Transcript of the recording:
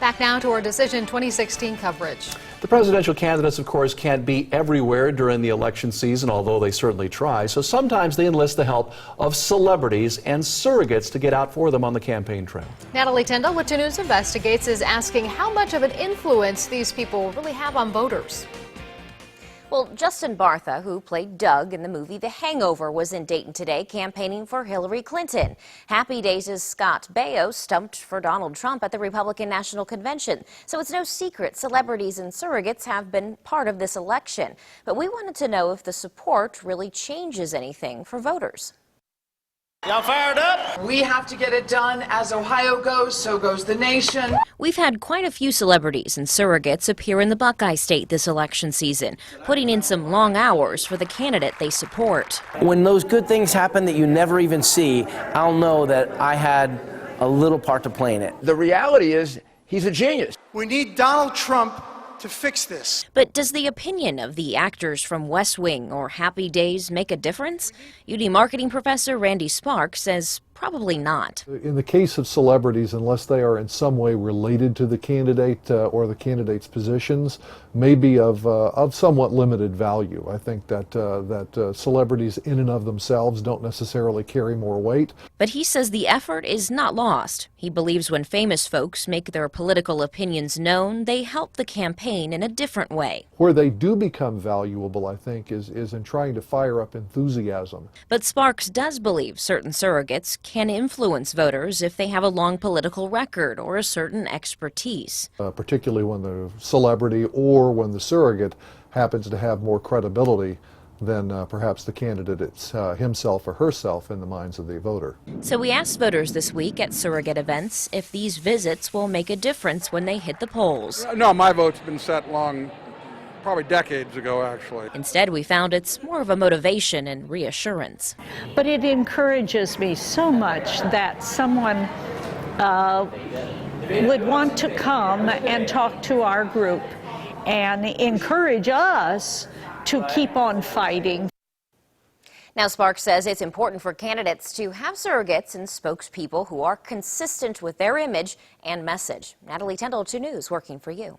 Back now to our Decision 2016 coverage. The presidential candidates, of course, can't be everywhere during the election season, although they certainly try. So sometimes they enlist the help of celebrities and surrogates to get out for them on the campaign trail. Natalie Tyndall with 2 News Investigates is asking how much of an influence these people really have on voters. Well, Justin Bartha, who played Doug in the movie The Hangover, was in Dayton today campaigning for Hillary Clinton. Happy Days' Scott Baio stumped for Donald Trump at the Republican National Convention. So it's no secret celebrities and surrogates have been part of this election. But we wanted to know if the support really changes anything for voters. Y'all fired up? We have to get it done. As Ohio goes, so goes the nation. We've had quite a few celebrities and surrogates appear in the Buckeye State this election season, putting in some long hours for the candidate they support. When those good things happen that you never even see, I'll know that I had a little part to play in it. The reality is, he's a genius. We need Donald Trump to fix this. But does the opinion of the actors from West Wing or Happy Days make a difference? UD marketing professor Randy Sparks says probably not. In the case of celebrities, unless they are in some way related to the candidate or the candidate's positions, may be of somewhat limited value. I think that celebrities in and of themselves don't necessarily carry more weight. But he says the effort is not lost. He believes when famous folks make their political opinions known, they help the campaign in a different way. Where they do become valuable, I think, is in trying to fire up enthusiasm. But Sparks does believe certain surrogates can influence voters if they have a long political record or a certain expertise. Particularly when the celebrity or when the surrogate happens to have more credibility than perhaps the candidate himself or herself in the minds of the voter. So we asked voters this week at surrogate events if these visits will make a difference when they hit the polls. No, my vote's been set probably decades ago, actually. Instead, we found it's more of a motivation and reassurance. But it encourages me so much that someone would want to come and talk to our group and encourage us to keep on fighting. Now, Sparks says it's important for candidates to have surrogates and spokespeople who are consistent with their image and message. Natalie Tyndall, 2 News, working for you.